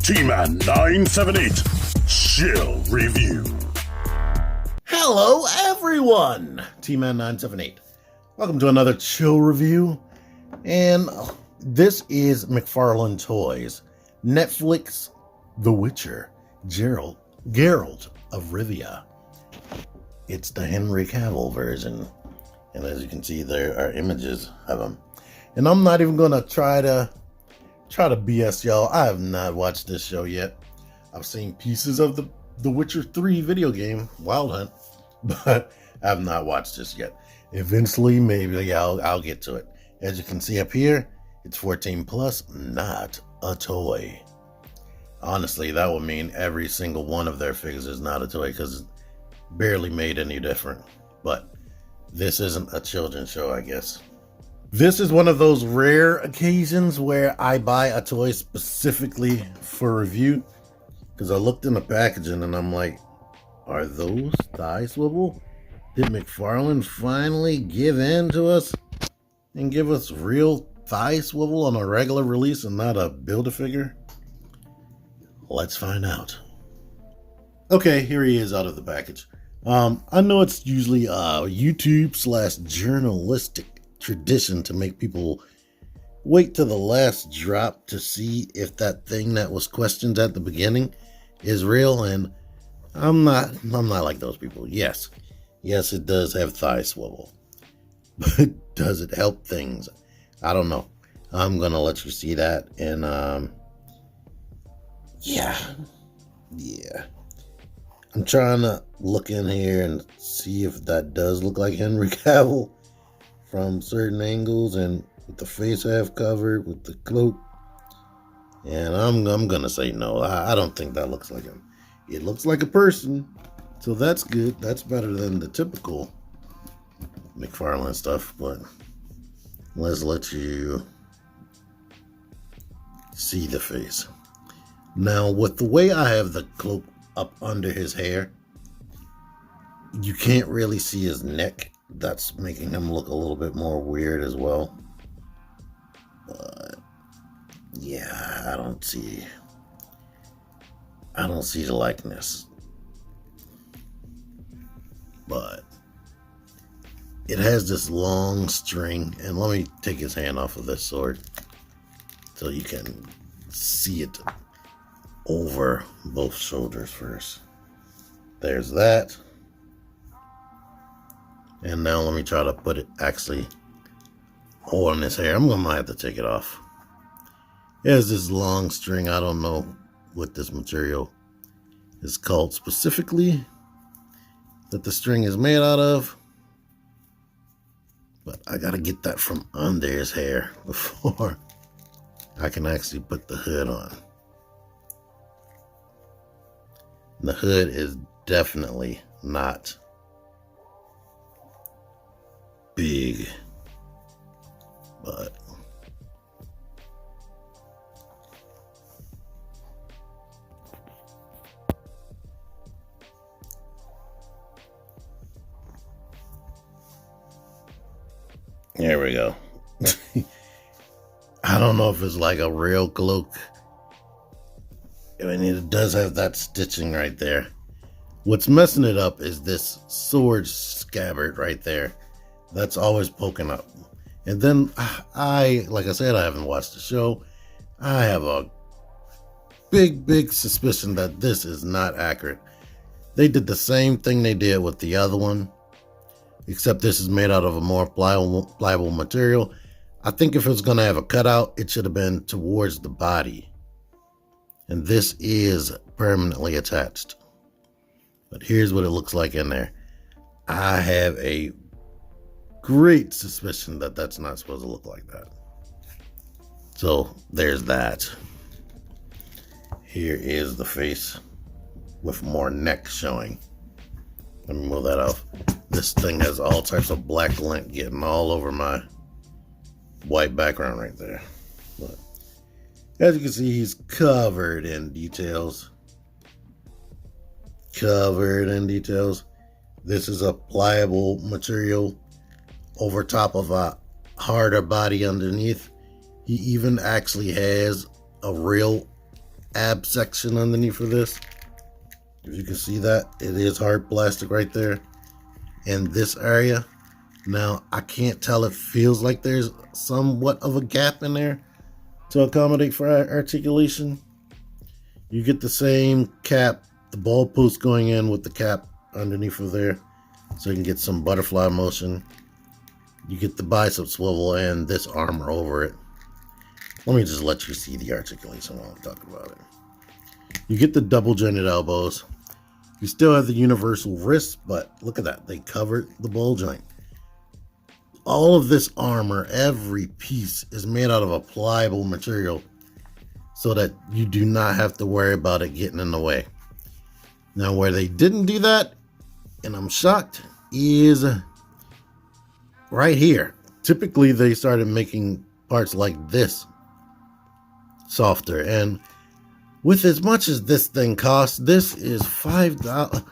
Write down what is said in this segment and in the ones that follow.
T-Man 978 Chill Review. Hello everyone! T-Man 978. Welcome to another Chill Review. And this is McFarlane Toys. Netflix The Witcher. Geralt of Rivia. It's the Henry Cavill version. And as you can see, there are images of him. And I'm not even gonna try to BS y'all. I have not watched this show yet. I've seen pieces of the Witcher 3 video game, Wild Hunt, but I have not watched this yet. Eventually, maybe I'll get to it. As you can see up here, it's 14 plus, not a toy. Honestly, that would mean every single one of their figures is not a toy because it barely made any different. But this isn't a children's show, I guess. This is one of those rare occasions where I buy a toy specifically for review, because I looked in the packaging and I'm like, are those thigh swivel? Did McFarlane finally give in to us and give us real thigh swivel on a regular release and not a Build-A-Figure? Let's find out. Okay, here he is out of the package. I know it's usually YouTube/journalistic tradition to make people wait to the last drop to see if that thing that was questioned at the beginning is real, and I'm not like those people. Yes, it does have thigh swivel, but does it help things? I don't know. I'm gonna let you see that, and yeah. I'm trying to look in here and see if that does look like Henry Cavill from certain angles, and with the face half covered with the cloak. And I'm gonna say no. I don't think that looks like him. It looks like a person, so that's good. That's better than the typical McFarlane stuff. But let's let you see the face. Now, with the way I have the cloak up under his hair, you can't really see his neck. That's making him look a little bit more weird as well. But yeah, I don't see the likeness. But it has this long string, and let me take his hand off of this sword so you can see it over both shoulders first. There's that. And now let me try to put it actually on his hair. I'm gonna have to take it off. It has this long string. I don't know what this material is called specifically that the string is made out of, but I gotta get that from under his hair before I can actually put the hood on. The hood is definitely not big, but there we go. I don't know if it's like a real cloak. I mean, it does have that stitching right there. What's messing it up is this sword scabbard right there. That's always poking up. And then like I said, I haven't watched the show. I have a big suspicion that this is not accurate. They did the same thing they did with the other one, except this is made out of a more pliable material. I think if it was going to have a cutout, it should have been towards the body. And this is permanently attached. But here's what it looks like in there. I have a great suspicion that that's not supposed to look like that. So there's that. Here is the face with more neck showing. Let me move that off. This thing has all types of black lint getting all over my white background right there. But as you can see, he's covered in details. This is a pliable material over top of a harder body underneath. He even actually has a real ab section underneath of this. If you can see that, it is hard plastic right there in this area. Now, I can't tell, it feels like there's somewhat of a gap in there to accommodate for articulation. You get the same cap, the ball post going in with the cap underneath of there, so you can get some butterfly motion. You get the bicep swivel and this armor over it. Let me just let you see the articulation while I'm talking about it. You get the double jointed elbows. You still have the universal wrist, but look at that. They covered the ball joint. All of this armor, every piece is made out of a pliable material so that you do not have to worry about it getting in the way. Now, where they didn't do that, and I'm shocked, is right here. Typically, they started making parts like this softer, and with as much as this thing costs, this is $5.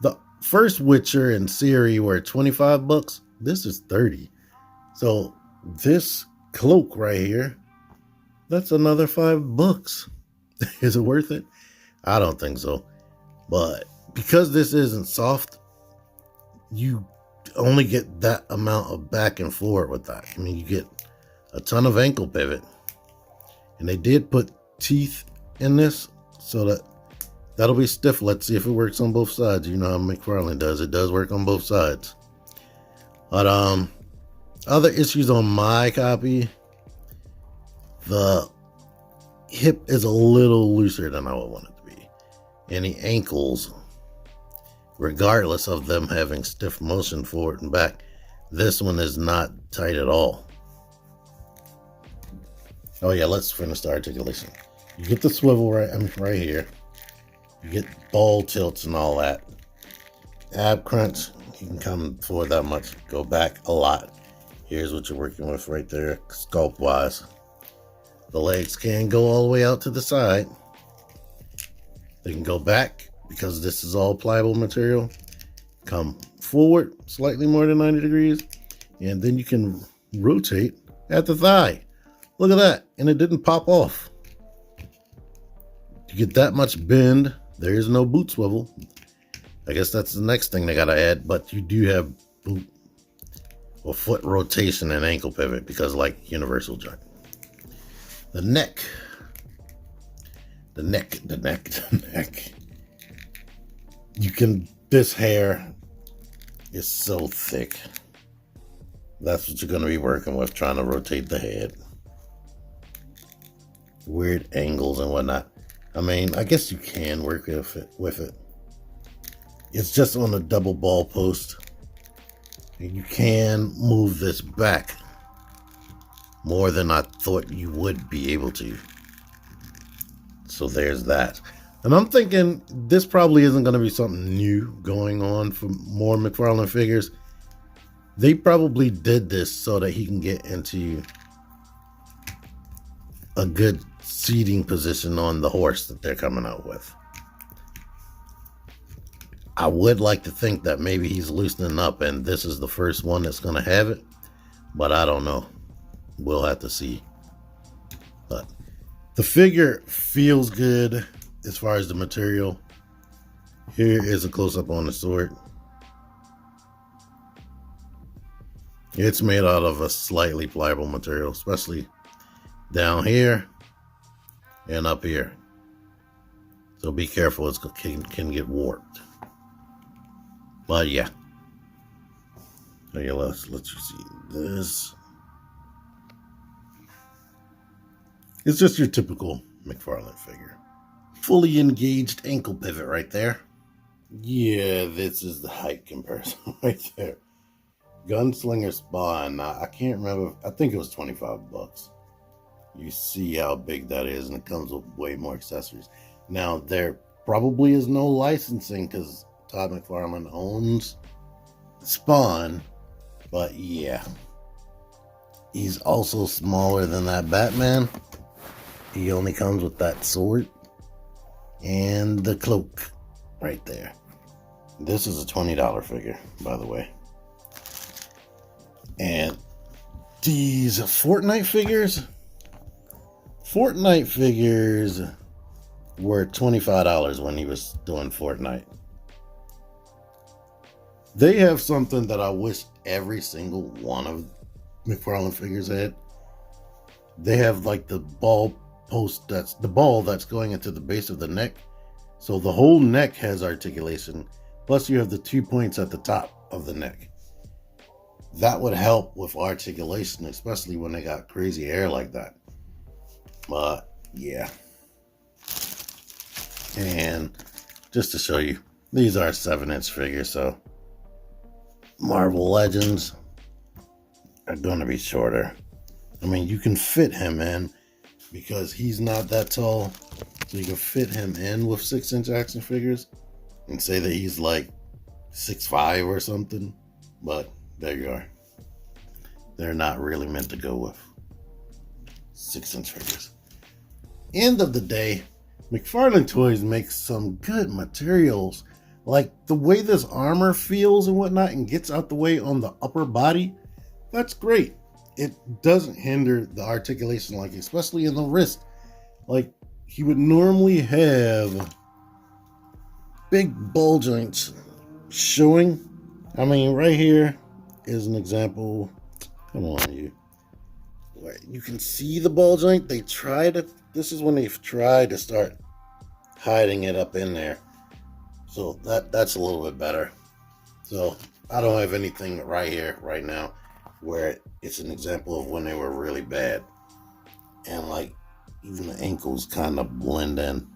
The first Witcher and Ciri were $25. This is $30. So this cloak right here, that's another $5. Is it worth it? I don't think so. But because this isn't soft, you only get that amount of back and forward with that. I mean, you get a ton of ankle pivot. And they did put teeth in this so that that'll be stiff. Let's see if it works on both sides. You know how McFarlane does. It does work on both sides. But other issues on my copy, the hip is a little looser than I would want it to be. And the ankles, regardless of them having stiff motion forward and back, this one is not tight at all. Oh yeah, let's finish the articulation. You get the swivel right here. You get ball tilts and all that. Ab crunch, you can come forward that much, go back a lot. Here's what you're working with right there, sculpt wise. The legs can go all the way out to the side. They can go back because this is all pliable material. Come forward slightly more than 90 degrees. And then you can rotate at the thigh. Look at that. And it didn't pop off. You get that much bend. There is no boot swivel. I guess that's the next thing they got to add. But you do have boot or foot rotation and ankle pivot because like universal joint. The neck. You can, this hair is so thick. That's what you're going to be working with, trying to rotate the head. Weird angles and whatnot. I mean, I guess you can work with it. It's just on a double ball post. And you can move this back more than I thought you would be able to. So there's that. And I'm thinking this probably isn't going to be something new going on for more McFarlane figures. They probably did this so that he can get into a good seating position on the horse that they're coming out with. I would like to think that maybe he's loosening up and this is the first one that's going to have it, but I don't know. We'll have to see. But the figure feels good as far as the material. Here is a close-up on the sword. It's made out of a slightly pliable material, especially down here and up here. So be careful, it can get warped. But yeah. Okay, let's let you see this. It's just your typical McFarlane figure. Fully engaged ankle pivot right there. Yeah, this is the height comparison right there. Gunslinger Spawn. Now, I can't remember. I think it was $25. You see how big that is, and it comes with way more accessories. Now, there probably is no licensing because Todd McFarlane owns Spawn, but yeah. He's also smaller than that Batman. He only comes with that sword and the cloak right there. This is a $20 figure, by the way. And these Fortnite figures, were $25 when he was doing Fortnite. They have something that I wish every single one of McFarlane figures had. They have like the ball post, that's the ball that's going into the base of the neck. So the whole neck has articulation. Plus you have the 2 points at the top of the neck. That would help with articulation, especially when they got crazy hair like that. But yeah. And just to show you, these are 7-inch figures, so Marvel Legends are going to be shorter. I mean, you can fit him in because he's not that tall. So you can fit him in with 6-inch action figures and say that he's like 6'5" or something. But there you are. They're not really meant to go with 6-inch figures. End of the day, McFarlane Toys makes some good materials. Like the way this armor feels and whatnot and gets out the way on the upper body, that's great. It doesn't hinder the articulation, like especially in the wrist. Like he would normally have big ball joints showing. I mean, right here is an example. Come on, you. You can see the ball joint. This is when they've tried to start hiding it up in there. So that's a little bit better. So I don't have anything right here, right now, where it's an example of when they were really bad. And like, even the ankles kind of blend in.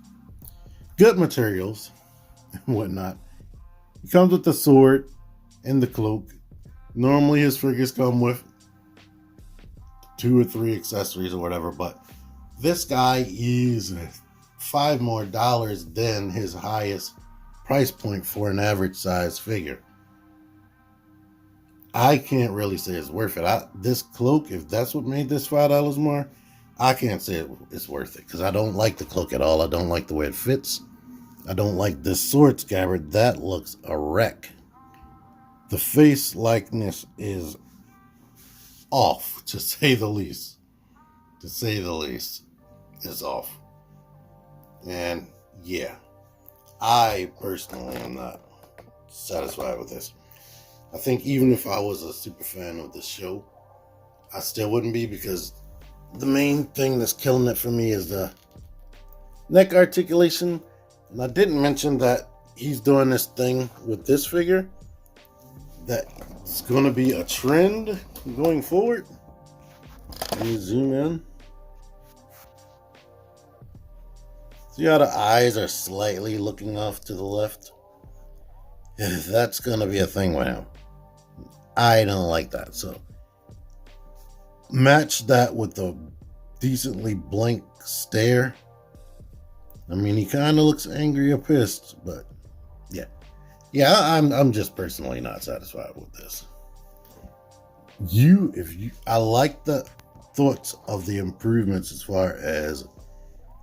Good materials and whatnot. He comes with the sword and the cloak. Normally his figures come with 2 or 3 accessories or whatever, but this guy is $5 more than his highest price point for an average size figure. I can't really say it's worth it. This cloak, if that's what made this $5 more, I can't say it's worth it because I don't like the cloak at all. I don't like the way it fits. I don't like this sword scabbard. That looks a wreck. The face likeness is off, to say the least. To say the least, is off. And yeah, I personally am not satisfied with this. I think even if I was a super fan of the show, I still wouldn't be, because the main thing that's killing it for me is the neck articulation. And I didn't mention that he's doing this thing with this figure that's going to be a trend going forward. Let me zoom in. See how the eyes are slightly looking off to the left? That's going to be a thing with him. I don't like that. So match that with a decently blank stare. I mean, he kind of looks angry or pissed, but yeah, I'm just personally not satisfied with this. I like the thoughts of the improvements as far as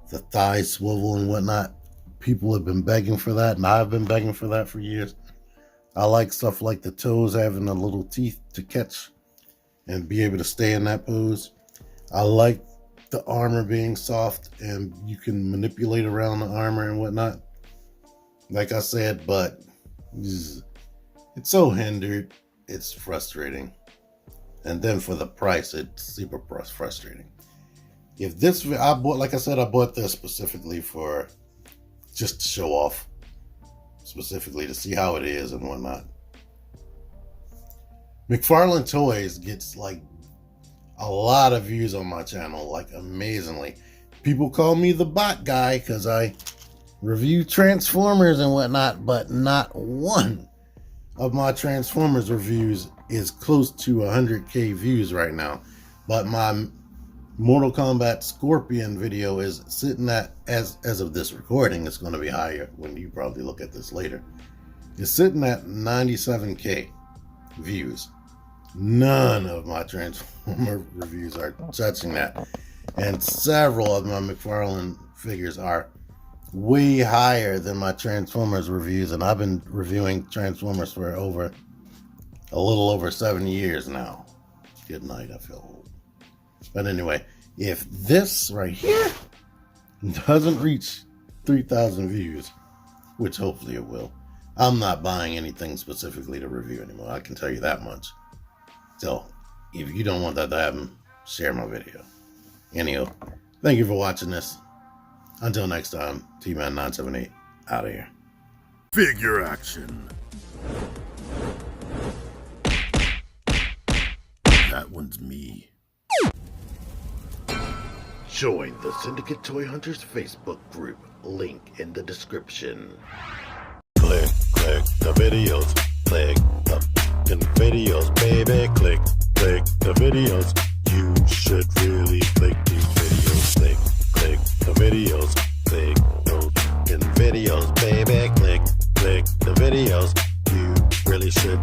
the thigh swivel and whatnot. People have been begging for that, and I've been begging for that for years. I like stuff like the toes having the little teeth to catch and be able to stay in that pose. I like the armor being soft and you can manipulate around the armor and whatnot. Like I said, but it's so hindered, it's frustrating. And then for the price, it's super frustrating. If this, I bought this specifically for just to show off, specifically to see how it is and whatnot. McFarlane Toys gets like a lot of views on my channel, like amazingly. People call me the bot guy because I review Transformers and whatnot, but not one of my Transformers reviews is close to 100k views right now. But my Mortal Kombat Scorpion video is sitting at, as of this recording, it's going to be higher when you probably look at this later. It's sitting at 97k views. None of my Transformer reviews are touching that. And several of my McFarlane figures are way higher than my Transformers reviews. And I've been reviewing Transformers for a little over 7 years now. Good night, I feel old. But anyway, if this right here doesn't reach 3,000 views, which hopefully it will. I'm not buying anything specifically to review anymore. I can tell you that much. So, if you don't want that to happen, share my video. Anyhow, thank you for watching this. Until next time, T-Man978 out of here. Figure action. That one's me. Join the Syndicate Toy Hunters Facebook group. Link in the description. Click the videos. Click the videos, baby. Click the videos. You should really click these videos. Click the videos. Click those videos, baby. Click the videos. You really should